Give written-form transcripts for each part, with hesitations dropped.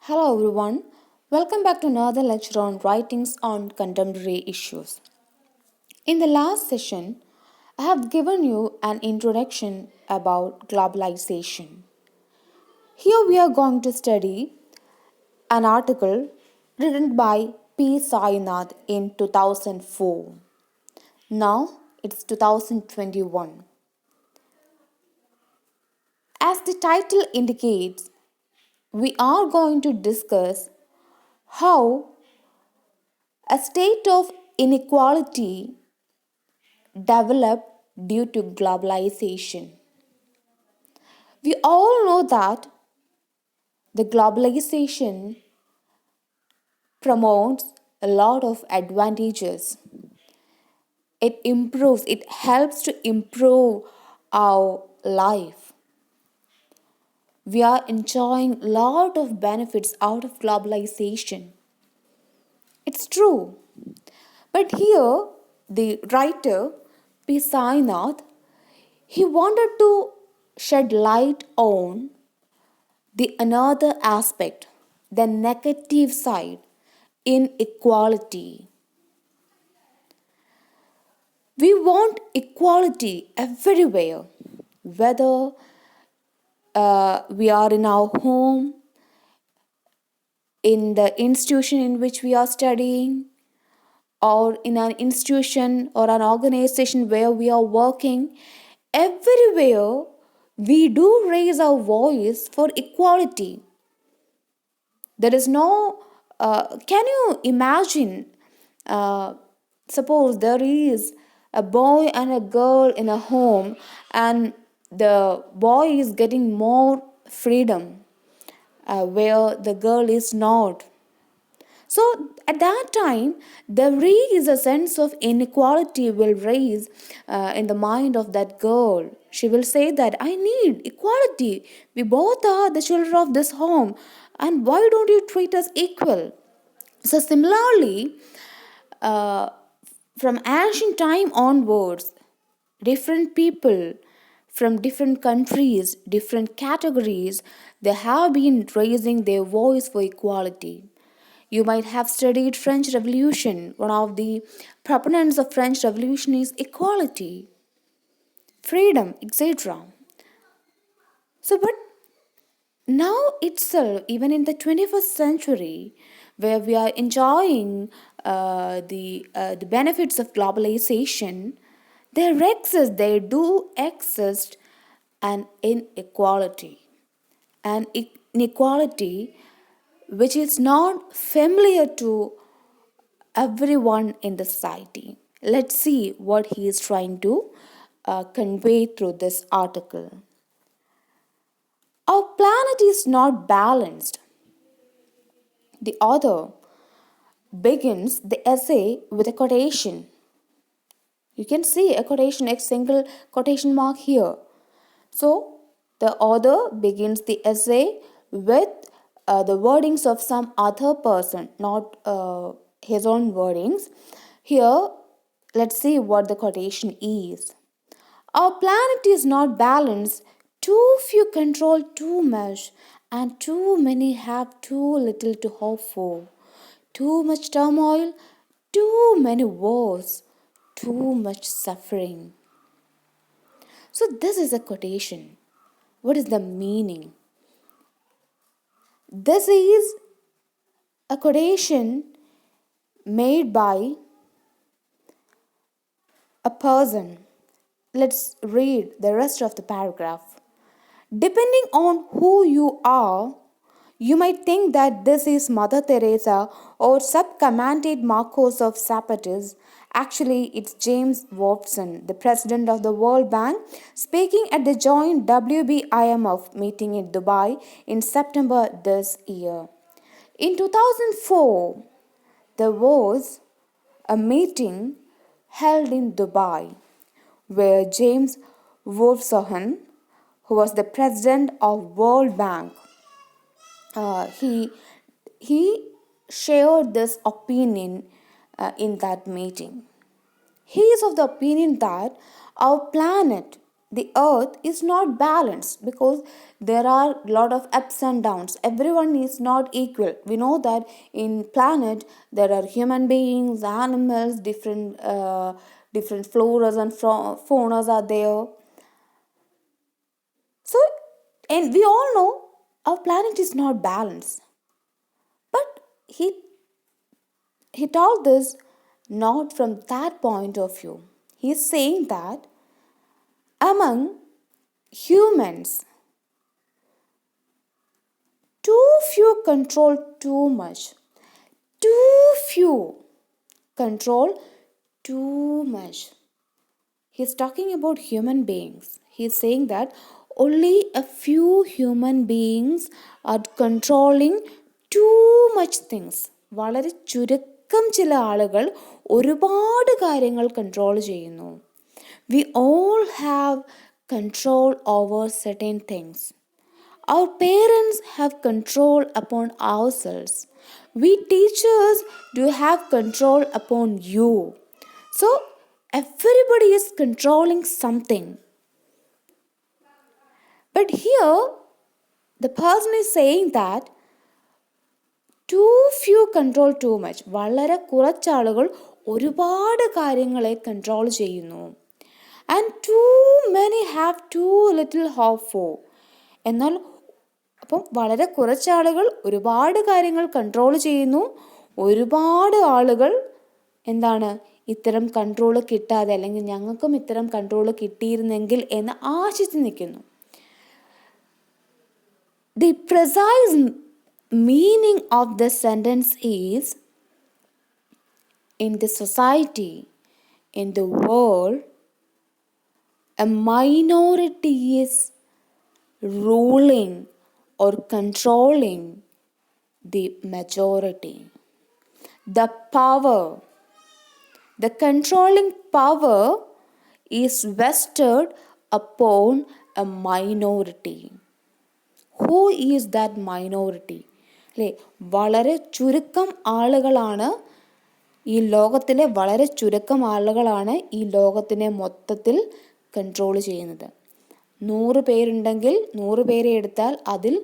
Hello everyone, welcome back to another lecture on writings on contemporary issues. In the last session, I have given you an introduction about globalization. Here we are going to study an article written by P. Sainath in 2004. Now it's 2021. As the title indicates, we are going to discuss how a state of inequality developed due to globalization. We all know that the globalization promotes a lot of advantages. It helps to improve our life. We are enjoying a lot of benefits out of globalization. It's true. But here, the writer P. Sainath, he wanted to shed light on the another aspect, the negative side, inequality. We want equality everywhere, whether we are in our home, in the institution in which we are studying, or in an institution or an organization where we are working. Everywhere we do raise our voice for equality. There is no, can you imagine? Uh, Suppose there is a boy and a girl in a home, and the boy is getting more freedom where the girl is not. So at that time, there is a sense of inequality will raise in the mind of that girl. She will say that I need equality. We both are the children of this home, and why don't you treat us equal? So similarly, uh, from ancient time onwards, different people from different countries, different categories, they have been raising their voice for equality. You might have studied French Revolution. One of the proponents of French Revolution is equality, freedom, etc. So, but now itself, even in the 21st century, where we are enjoying the benefits of globalization, there do exist an inequality, an inequality which is not familiar to everyone in the society. Let's see what he is trying to convey through this article. Our planet is not balanced. The author begins the essay with a quotation. You can see a quotation, a single quotation mark here. So, the author begins the essay with the wordings of some other person, not his own wordings. Here, let's see what the quotation is. Our planet is not balanced. Too few control too much, and too many have too little to hope for. Too much turmoil, too many wars, too much suffering. So, this is a quotation. What is the meaning? This is a quotation made by a person. Let's read the rest of the paragraph. Depending on who you are, you might think that this is Mother Teresa or subcommanded Marcos of Zapatis. Actually, it's James Wolfson, the president of the World Bank, speaking at the joint WBIMF meeting in Dubai in September this year. In 2004, there was a meeting held in Dubai where James Wolfson, who was the president of World Bank, he shared this opinion in that meeting. He is of the opinion that our planet the earth is not balanced because there are a lot of ups and downs. Everyone is not equal. We know that in planet there are human beings, animals, different floras and faunas are there. So, and we all know our planet is not balanced. But he told this not from that point of view. He is saying that among humans, too few control too much. Too few control too much. He's talking about human beings. He's saying that only a few human beings are controlling too much things. വളരെ ചുരുക്കം ചില ആളുകൾ ഒരുപാട് കാര്യങ്ങൾ control ചെയ്യുന്നു. We all have control over certain things. Our parents have control upon ourselves. We teachers do have control upon you. So everybody is controlling something. But here the person is saying that too few control too much. വളരെ കുറച്ചാളുകൾ ഒരുപാട് കാര്യങ്ങളെ control ചെയ്യുന്നു. And too many have too little hope for. എന്നാൽ അപ്പം വളരെ കുറച്ചാളുകൾ ഒരുപാട് കാര്യങ്ങൾ control ചെയ്യുന്നു. ഒരുപാട് ആളുകൾ എന്താണ് ഇത്തരം കൺട്രോൾ കിട്ടാതെ അല്ലെങ്കിൽ ഞങ്ങൾക്കും ഇത്തരം കൺട്രോൾ കിട്ടിയിരുന്നെങ്കിൽ എന്ന് ആശിച്ച് നിൽക്കുന്നു. The precise meaning of this sentence is, in the society, in the world, a minority is ruling or controlling the majority. The power, the controlling power is vested upon a minority. Who is that minority? അല്ലേ, വളരെ ചുരുക്കം ആളുകളാണ് ഈ ലോകത്തിലെ വളരെ ചുരുക്കം ആളുകളാണ് ഈ ലോകത്തിനെ മൊത്തത്തിൽ കൺട്രോൾ ചെയ്യുന്നത്. 100 പേരുണ്ടെങ്കിൽ 100 പേരെ എടുത്താൽ അതിൽ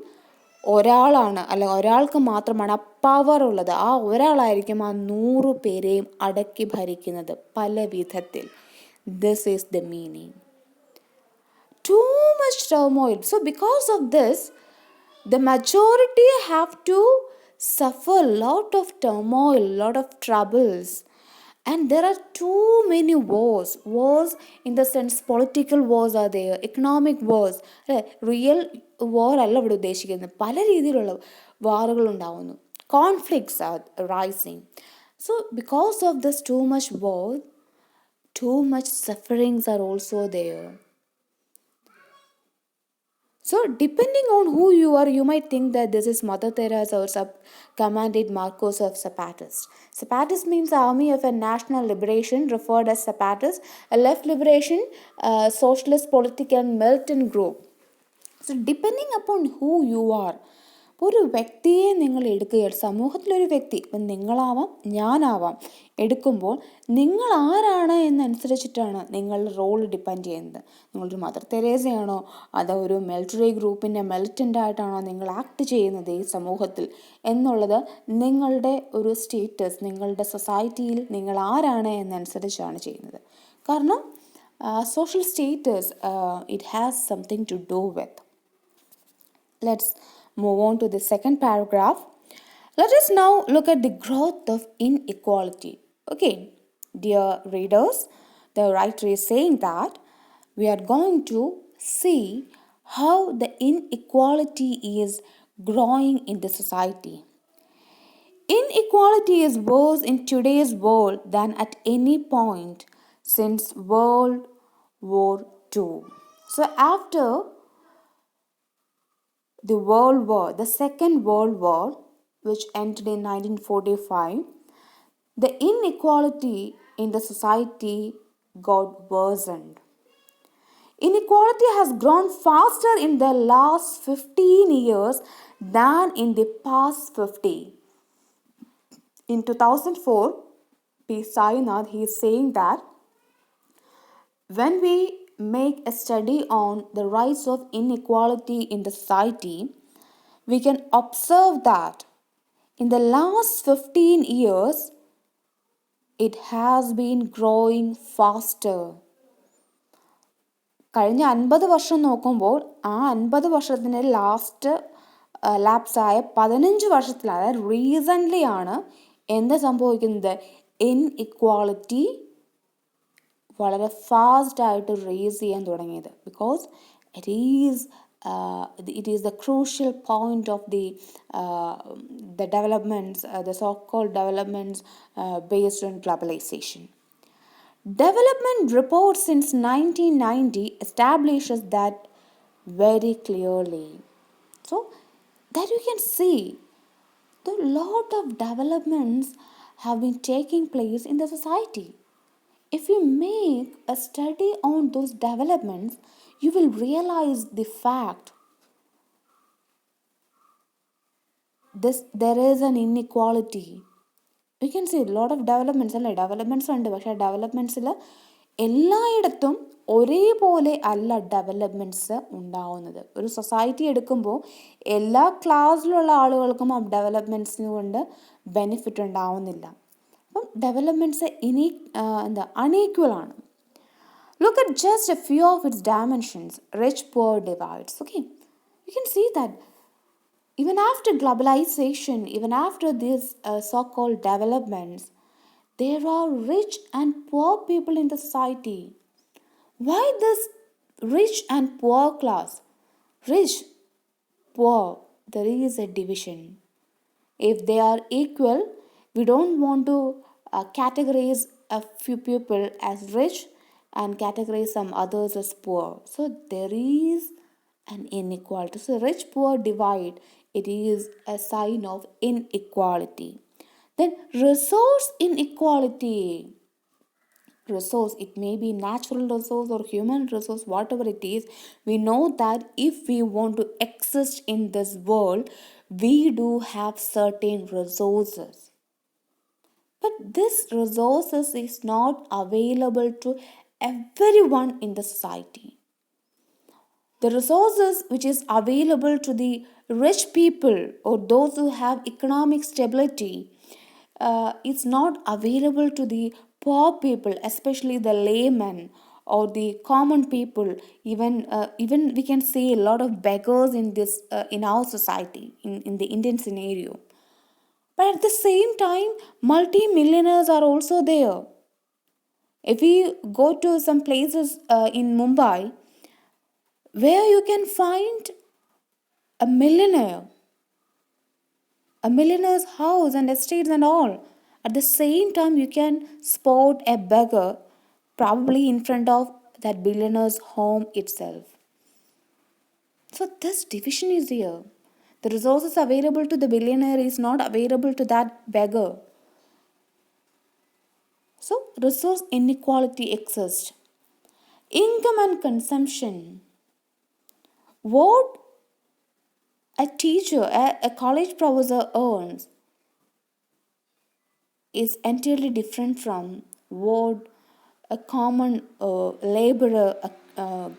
ഒരാളാണ് അല്ല ഒരാൾക്ക് മാത്രമാണ് ആ പവർ ഉള്ളത്. ആ ഒരാളായിരിക്കും ആ 100 പേരെയും അടക്കി ഭരിക്കുന്നത് പല വിധത്തിൽ. This is the meaning. Too much turmoil. So because of this, the majority have to suffer lot of turmoil, lot of troubles. And there are too many wars. Wars in the sense political wars are there, economic wars. Real war അല്ല ഇവിടെ ഉദ്ദേശിക്കുന്നത്. പല രീതിയിലുള്ള വാറുകൾ ഉണ്ടാവുന്നു. Conflicts are rising. So because of this too much war, too much sufferings are also there. So depending on who you are, you might think that this is Mother Teresa or Commanded Marcos of Zapatas. Zapatas means Army of a National Liberation, referred as Zapatas, a left liberation, socialist political militant group. So depending upon who you are, ഒരു വ്യക്തിയെ നിങ്ങൾ എടുക്കുകയാണ്, സമൂഹത്തിലൊരു വ്യക്തി, ഇപ്പം നിങ്ങളാവാം ഞാനാവാം, എടുക്കുമ്പോൾ നിങ്ങൾ ആരാണ് എന്നനുസരിച്ചിട്ടാണ് നിങ്ങളുടെ റോൾ ഡിപ്പെൻഡ് ചെയ്യുന്നത്. നിങ്ങളൊരു മദർ തെരേസയാണോ അതോ ഒരു മിലിറ്ററി ഗ്രൂപ്പിൻ്റെ മിലിറ്റൻ്റായിട്ടാണോ നിങ്ങൾ ആക്ട് ചെയ്യുന്നത് ഈ സമൂഹത്തിൽ എന്നുള്ളത് നിങ്ങളുടെ ഒരു സ്റ്റേറ്റസ്, നിങ്ങളുടെ സൊസൈറ്റിയിൽ നിങ്ങൾ ആരാണ് എന്നനുസരിച്ചാണ് ചെയ്യുന്നത്. കാരണം social status it has something to do with. Let's move on to the second paragraph. Let us now look at the growth of inequality. Okay, dear readers, the writer is saying that we are going to see how the inequality is growing in the society. Inequality is worse in today's world than at any point since World War II. So after the World War, the Second World War, which ended in 1945, the inequality in the society got worsened. Inequality has grown faster in the last 15 years than in the past 50. In 2004, P. Sainath, he is saying that when we make a study on the rise of inequality in the society, we can observe that in the last 15 years, it has been growing faster. കഴിഞ്ഞ 50 വർഷം നോക്കുമ്പോൾ ആ 50 വർഷത്തിൻ്റെ last ലാപ്സായ 15 വർഷത്തിൽ, അതായത് recently ആണ് എന്ത് സംഭവിക്കുന്നത്, ഇൻഇക്വാളിറ്റി വളരെ ഫാസ്റ്റായിട്ട് റേസ് ചെയ്യാൻ തുടങ്ങിയത്. Because it is it is the crucial point of the developments, the so-called developments based on globalization. Development report since 1990 establishes that very clearly. So that you can see the lot of developments have been taking place in the society. If you make a study on those developments, you will realize the fact there is an inequality. You can see a lot of developments അല്ലേ, developments ഉണ്ട്. പക്ഷേ ഡെവലപ്മെൻറ്റ്സിൽ എല്ലായിടത്തും ഒരേപോലെ അല്ല developments ഉണ്ടാവുന്നത്. ഒരു society എടുക്കുമ്പോൾ എല്ലാ ക്ലാസ്സിലുള്ള ആളുകൾക്കും ആ ഡെവലപ്മെൻറ്റ്സിന് കൊണ്ട് ബെനിഫിറ്റ് ഉണ്ടാവുന്നില്ല. അപ്പം ഡെവലപ്മെൻറ്റ്സ് അൺഈക്വൽ ആണ്. Look at just a few of its dimensions, rich-poor divides. Okay, you can see that even after globalization, even after these so-called developments, there are rich and poor people in the society. Why this rich and poor class? Rich, poor, there is a division. If they are equal, we don't want to categorize a few people as rich and categorize some others as poor. So there is an inequality. So rich poor divide, it is a sign of inequality. Then resource inequality. Resource, it may be natural resource or human resource, whatever it is, we know that if we want to exist in this world, we do have certain resources, but this resources is not available to everyone in the society. The resources which is available to the rich people or those who have economic stability is not available to the poor people, especially the laymen or the common people. Even we can see a lot of beggars in our society, in the Indian scenario. But at the same time, multi-millionaires are also there. If we go to some places in Mumbai, where you can find a millionaire's house and estates and all. At the same time, you can spot a beggar probably in front of that billionaire's home itself. So this division is here. The resources available to the billionaire is not available to that beggar. So resource inequality exists. Income and consumption. What a teacher, a college professor earns is entirely different from what a common laborer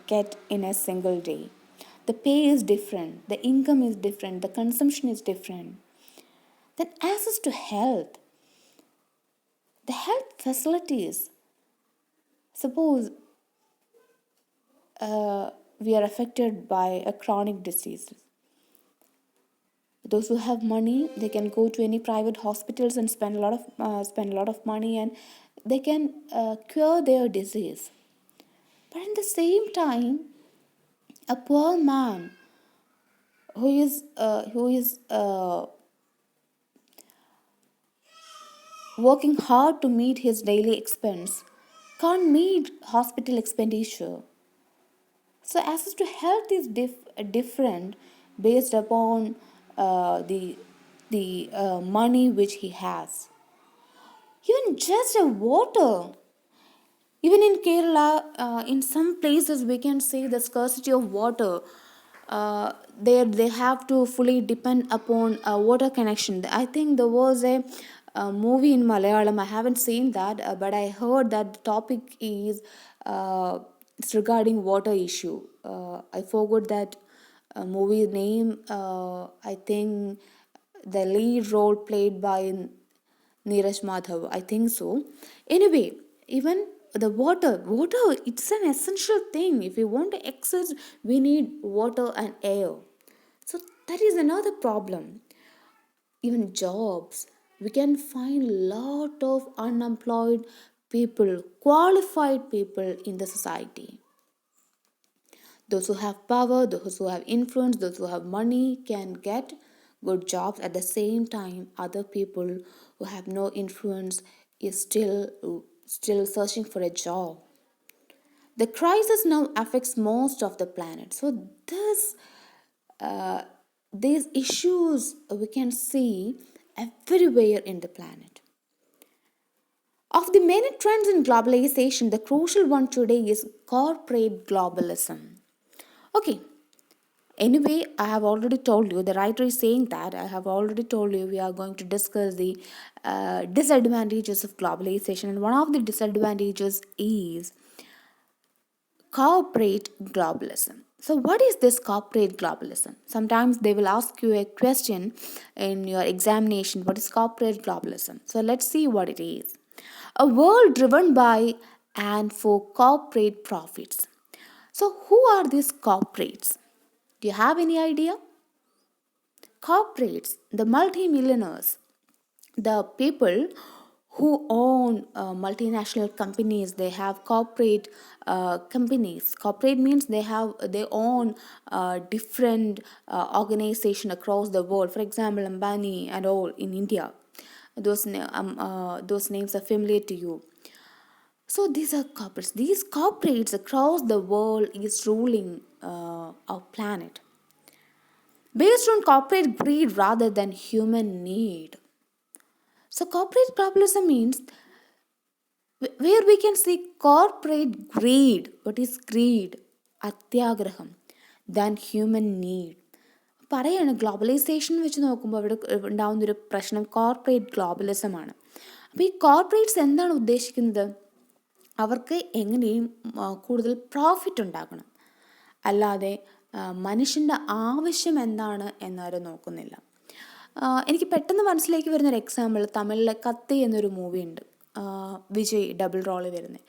get in a single day. The pay is different, the income is different, the consumption is different. Then access to health, the health facilities. Suppose we are affected by a chronic disease. Those who have money, they can go to any private hospitals and spend a lot of money, and they can cure their disease. But at the same time, a poor man who is working hard to meet his daily expense can't meet hospital expenditure. So access to health is different based upon the money which he has. Even just a water. Even in Kerala, in some places we can see the scarcity of water. They have to fully depend upon a water connection. I think there was a movie in Malayalam. I haven't seen that, but I heard that the topic is It's regarding water issue. I forgot that movie name. I think the lead role played by Neeraj Madhav, I think so. Anyway, even the water, it's an essential thing. If we want to exist, we need water and air. So that is another problem. Even jobs, we can find lot of unemployed people, qualified people in the society. Those who have power, those who have influence, those who have money can get good jobs. At the same time, other people who have no influence is still searching for a job. The crisis now affects most of the planet. So uh, these issues we can see everywhere in the planet. Of the many trends in globalization, the crucial one today is corporate globalism. Okay, anyway, I have already told you, the writer is saying that I have already told you we are going to discuss the disadvantages of globalization, and one of the disadvantages is corporate globalism. So, what is this corporate globalism? Sometimes they will ask you a question in your examination, what is corporate globalism? So, let's see what it is. A world driven by and for corporate profits. So, who are these corporates? Do you have any idea? Corporates, the multimillionaires, the people who own multinational companies, they have corporate companies. Corporate means they own different organization across the world. For example, Ambani and all in India. Those names are familiar to you. So these are corporates. These corporates across the world is ruling our planet based on corporate greed rather than human need. So, corporate capitalism means where we can see corporate greed. What is greed? അത്യാഗ്രഹം than human need. പറയാണ് globalisation വെച്ച് നോക്കുമ്പോൾ അവിടെ ഉണ്ടാകുന്നൊരു പ്രശ്നം corporate ഗ്ലോബലിസമാണ്. അപ്പോൾ ഈ corporates എന്താണ് ഉദ്ദേശിക്കുന്നത്? അവർക്ക് എങ്ങനെയും കൂടുതൽ പ്രോഫിറ്റ് ഉണ്ടാക്കണം, അല്ലാതെ മനുഷ്യൻ്റെ ആവശ്യം എന്താണ് എന്നാരും നോക്കുന്നില്ല. എനിക്ക് പെട്ടെന്ന് മനസ്സിലേക്ക് വരുന്നൊരു എക്സാമ്പിൾ തമിഴിലെ കത്തി എന്നൊരു മൂവി ഉണ്ട്. വിജയ് ഡബിൾ റോള് വരുന്നത്.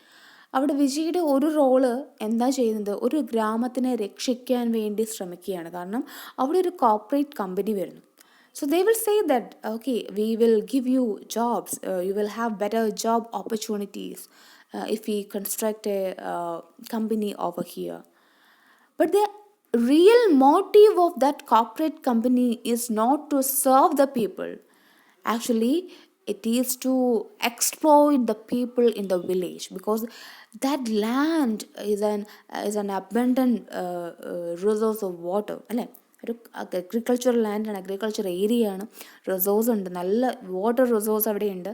അവിടെ വിജയുടെ ഒരു റോള് എന്താ ചെയ്യുന്നത്, ഒരു ഗ്രാമത്തിനെ രക്ഷിക്കാൻ വേണ്ടി ശ്രമിക്കുകയാണ്. കാരണം അവിടെ ഒരു കോർപ്പറേറ്റ് കമ്പനി വരുന്നു. So they will say that, okay, we will give you jobs, you will have better job opportunities if we construct a company over here. But the real motive of that corporate company is not to serve the people. Actually, it is to exploit the people in the village, because that land is an abundant resource of water. അല്ലേ, ഒരു agriculture ലാൻഡാണ്, agriculture ഏരിയയാണ്, resource ഉണ്ട്, നല്ല water resource അവിടെയുണ്ട്.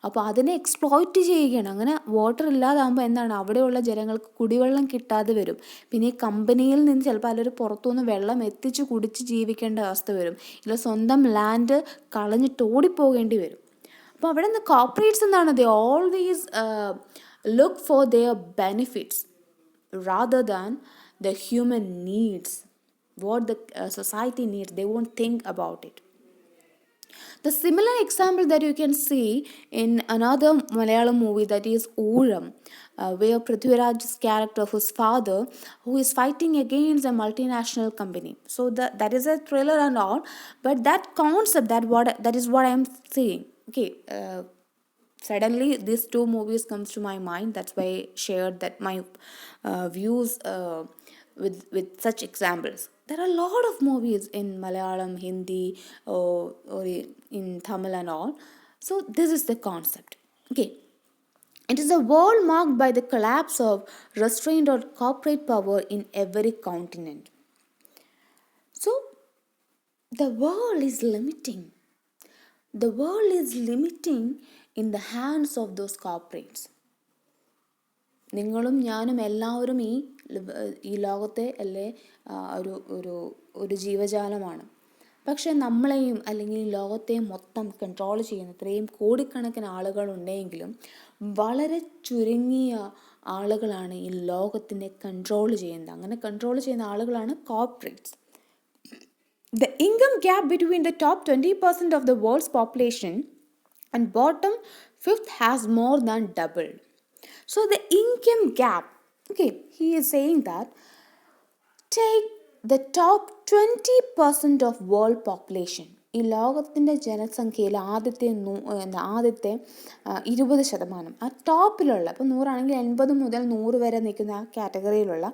അപ്പോൾ അതിനെ exploit ചെയ്യുകയാണ്. അങ്ങനെ വാട്ടർ ഇല്ലാതാകുമ്പോൾ എന്താണ്, അവിടെയുള്ള ജനങ്ങൾക്ക് കുടിവെള്ളം കിട്ടാതെ വരും. പിന്നെ ഈ കമ്പനിയിൽ നിന്ന് ചിലപ്പോൾ അതിലൊരു പുറത്തുനിന്ന് വെള്ളം എത്തിച്ച് കുടിച്ച് ജീവിക്കേണ്ട അവസ്ഥ വരും. ഇല്ല സ്വന്തം ലാൻഡ് കളഞ്ഞിട്ട് ഓടിപ്പോകേണ്ടി വരും. അപ്പോൾ അവിടെ നിന്ന് കോർപ്പറേറ്റ്സ് എന്താണ്, they always look for their benefits rather than the human needs, what the society needs. They won't think about it. The similar example that you can see in another Malayalam movie, that is Ooram, where Prithviraj's character, whose father, who is fighting against a multinational company. So that is a thriller and all, but that concept, that is what I am saying. Okay, suddenly these two movies comes to my mind. That's why I shared that my views with such examples. There are a lot of movies in Malayalam, Hindi, or in Tamil and all. So this is the concept. Okay, it is a world marked by the collapse of restraint or corporate power in every continent. So the world is limiting. The world is limiting in the hands of those corporates. നിങ്ങളും ഞാനും എല്ലാവരും ഈ ലോകത്തെ അല്ലേ ഒരു ഒരു ഒരു ജീവജാലമാണ്. പക്ഷെ നമ്മളെയും അല്ലെങ്കിൽ ഈ ലോകത്തെയും മൊത്തം കൺട്രോൾ ചെയ്യുന്ന ഇത്രയും കോടിക്കണക്കിന് ആളുകളുണ്ടെങ്കിലും വളരെ ചുരുങ്ങിയ ആളുകളാണ് ഈ ലോകത്തിനെ കൺട്രോൾ ചെയ്യുന്നത്. അങ്ങനെ കൺട്രോൾ ചെയ്യുന്ന ആളുകളാണ് corporates. The income gap between the top 20% of the world's population and bottom fifth has more than doubled. So the income gap, okay, he is saying that take the top 20% of world population. ഈ ലോകത്തിൻ്റെ ജനസംഖ്യയിൽ ആദ്യത്തെ 20%, ആ ടോപ്പിലുള്ള, ഇപ്പോൾ 100 80 മുതൽ 100 വരെ നിൽക്കുന്ന ആ കാറ്റഗറിയിലുള്ള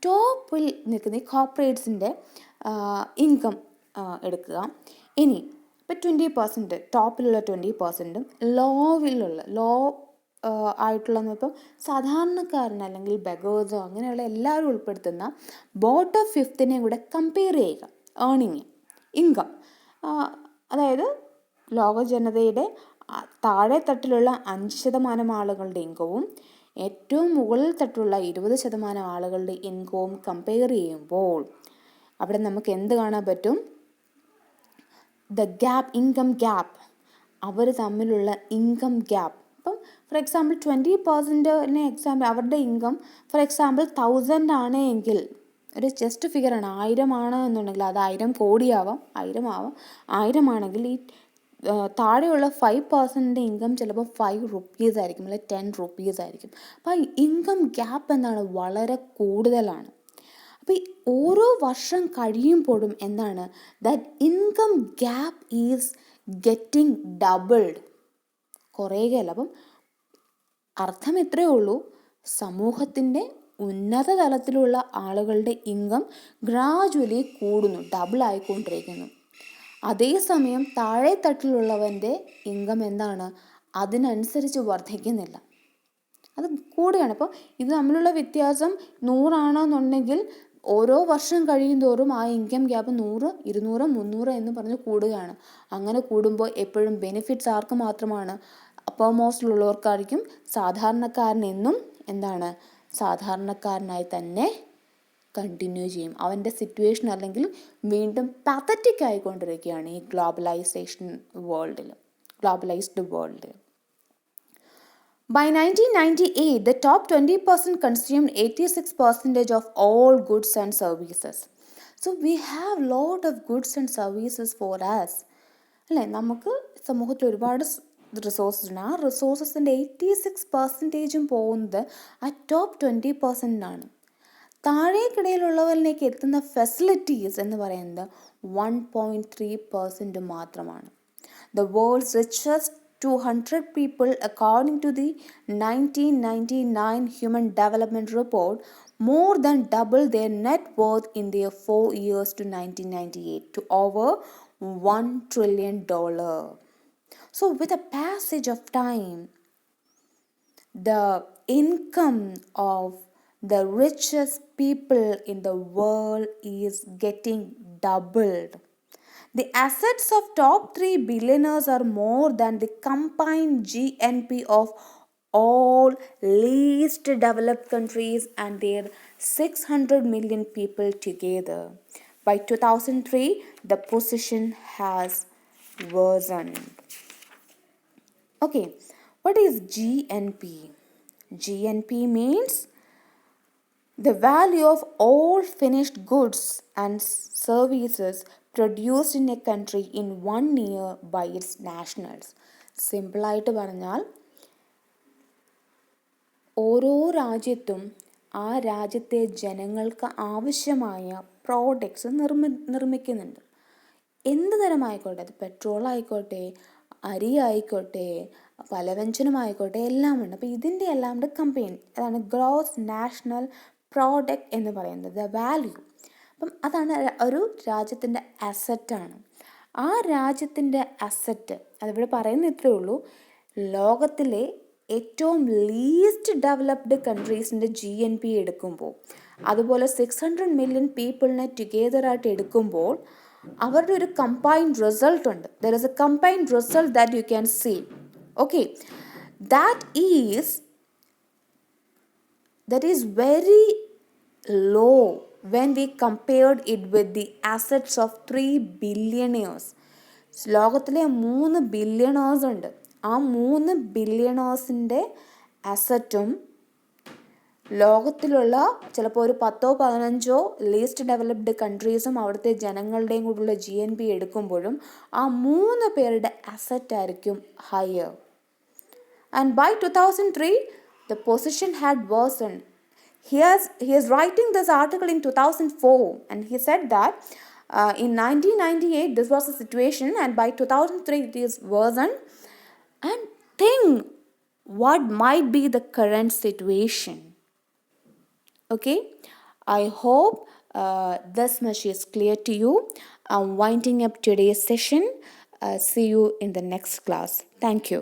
ടോപ്പിൽ നിൽക്കുന്ന ഈ കോർപ്പറേറ്റ്സിൻ്റെ ഇൻകം എടുക്കുക. ഇനി ഇപ്പോൾ 20% ടോപ്പിലുള്ള 20%ഉം ലോ ആയിട്ടുള്ള ഇപ്പോൾ സാധാരണക്കാരൻ അല്ലെങ്കിൽ ബഗേഴ്സോ അങ്ങനെയുള്ള എല്ലാവരും ഉൾപ്പെടുത്തുന്ന ബോട്ടം ഫിഫ്ത്തിനെയും കൂടെ കമ്പയർ ചെയ്യുക. ഏർണിങ് ഇൻകം, അതായത് ലോക ജനതയുടെ താഴെ തട്ടിലുള്ള 5% ആളുകളുടെ ഇൻകവും ഏറ്റവും മുകളിൽ തട്ടുള്ള 20% ആളുകളുടെ ഇൻകവും കമ്പയർ ചെയ്യുമ്പോൾ അവിടെ നമുക്ക് എന്ത് കാണാൻ പറ്റും? ദ ഗ്യാപ്പ്, ഇൻകം ഗ്യാപ്പ്, അവർ തമ്മിലുള്ള ഇൻകം ഗ്യാപ്പ്. അപ്പം ഫോർ എക്സാമ്പിൾ 20%ന് എക്സാമ്പിൾ അവരുടെ ഇൻകം ഫോർ എക്സാമ്പിൾ 1000 ആണ് എങ്കിൽ, ഒരു ജസ്റ്റ് ഫിഗറാണ്, 1000 ആണ് എന്നുണ്ടെങ്കിൽ അത് 1000 കോടിയാവാം, 1000 ആവാം. 1000 ആണെങ്കിൽ ഈ താഴെയുള്ള 5% ഇൻകം ചിലപ്പോൾ 5 റുപ്പീസ് ആയിരിക്കും, അല്ലെങ്കിൽ 10 റുപ്പീസ് ആയിരിക്കും. അപ്പോൾ ഇൻകം ഗ്യാപ്പ് എന്താണ്, വളരെ കൂടുതലാണ്. അപ്പോൾ ഓരോ വർഷം കഴിയുമ്പോഴും എന്താണ്, that income gap is getting doubled, കുറയുകയല്ല. അപ്പം അർത്ഥം എത്രയേ ഉള്ളൂ, സമൂഹത്തിൻ്റെ ഉന്നത തലത്തിലുള്ള ആളുകളുടെ ഇൻകം ഗ്രാജുവലി കൂടുന്നു, ഡബിൾ ആയിക്കൊണ്ടിരിക്കുന്നു. അതേസമയം താഴെ തട്ടിലുള്ളവൻ്റെ ഇൻകം എന്താണ്, അതിനനുസരിച്ച് വർദ്ധിക്കുന്നില്ല, അത് കൂടുകയാണ്. അപ്പോൾ ഇത് തമ്മിലുള്ള വ്യത്യാസം 100 ആണെന്നുണ്ടെങ്കിൽ ഓരോ വർഷം കഴിയും തോറും ആ ഇൻകം ഗ്യാപ്പ് 100, 200, 300 എന്ന് പറഞ്ഞ് കൂടുകയാണ്. അങ്ങനെ കൂടുമ്പോൾ എപ്പോഴും ബെനിഫിറ്റ്സ് ആർക്ക് മാത്രമാണ്, അപ്പർ മോസ്റ്റിലുള്ളവർക്കായിരിക്കും. സാധാരണക്കാരനെന്നും എന്താണ്, സാധാരണക്കാരനായി തന്നെ കണ്ടിന്യൂ ചെയ്യും. അവൻ്റെ സിറ്റുവേഷൻ അല്ലെങ്കിൽ വീണ്ടും പാത്തറ്റിക് ആയിക്കൊണ്ടിരിക്കുകയാണ് ഈ ഗ്ലോബലൈസ്ഡ് വേൾഡിൽ. By 1998, the top 20% consumed 86% of all goods and services. So we have lot of goods and services for us. അല്ലേ, നമുക്ക് സമൂഹത്തിൽ ഒരുപാട് റിസോഴ്സസ് ഉണ്ട്. ആ റിസോഴ്സസിൻ്റെ 86% പോകുന്നത് ആ ടോപ്പ് 20%-നാണ്. താഴേക്കിടയിലുള്ളവരിലേക്ക് എത്തുന്ന ഫെസിലിറ്റീസ് എന്ന് പറയുന്നത് 1.3% മാത്രമാണ്. The world's richest 200 people, according to the 1999 Human Development Report, more than doubled their net worth in their 4 years to 1998 to over $1 trillion. So with the passage of time, the income of the richest people in the world is getting doubled. The assets of top 3 billionaires are more than the combined GNP of all least developed countries and their 600 million people together. By 2003, the position has worsened. Okay, what is GNP? GNP means the value of all finished goods and services produced in a country in 1 year by its nationals. സിമ്പിളായിട്ട് പറഞ്ഞാൽ, ഓരോ രാജ്യത്തും ആ രാജ്യത്തെ ജനങ്ങൾക്ക് ആവശ്യമായ products നിർമ്മിക്കുന്നുണ്ട്. എന്ത് തരമായിക്കോട്ടെ, അത് പെട്രോൾ ആയിക്കോട്ടെ, അരി ആയിക്കോട്ടെ, പലവ്യഞ്ജനമായിക്കോട്ടെ, എല്ലാം ഉണ്ട്. അപ്പോൾ ഇതിൻ്റെ എല്ലാം കൂടെ കമ്പൈൻ, അതാണ് ഗ്രോസ് നാഷണൽ പ്രോഡക്റ്റ് എന്ന് പറയുന്നത്, ദ വാല്യൂ. അപ്പം അതാണ് ഒരു രാജ്യത്തിൻ്റെ അസറ്റാണ്. ആ രാജ്യത്തിൻ്റെ അസറ്റ്, അതിവിടെ പറയുന്ന ഇത്രയേ ഉള്ളൂ, ലോകത്തിലെ ഏറ്റവും ലീസ്റ്റ് ഡെവലപ്ഡ് കൺട്രീസിൻ്റെ GNP എടുക്കുമ്പോൾ, അതുപോലെ 600 മില്യൺ പീപ്പിളിനെ ടുഗെദറായിട്ട് എടുക്കുമ്പോൾ അവരുടെ ഒരു കമ്പൈൻഡ് റിസൾട്ട് ഉണ്ട്. There is a combined result that you can see. Okay, that is very low when we compared it with the assets of 3 billionaires. ലോകത്തിലെ 3 ബില്യണേഴ്സ് ഉണ്ട്. ആ 3 ബില്യണേഴ്സിൻ്റെ അസറ്റും ലോകത്തിലുള്ള ചിലപ്പോൾ ഒരു 10-15 ലീസ്റ്റ് ഡെവലപ്ഡ് കൺട്രീസും അവിടുത്തെ ജനങ്ങളുടെയും കൂടെയുള്ള GNP എടുക്കുമ്പോഴും ആ 3 പേരുടെ അസറ്റ് ആയിരിക്കും higher. And by 2003, the position had worsened. He is writing this article in 2004, and he said that in 1998 this was the situation, and by 2003 it is worsened. And think what might be the current situation. Okay, I hope this much is clear to you. I'm winding up today's session. See you in the next class. Thank you.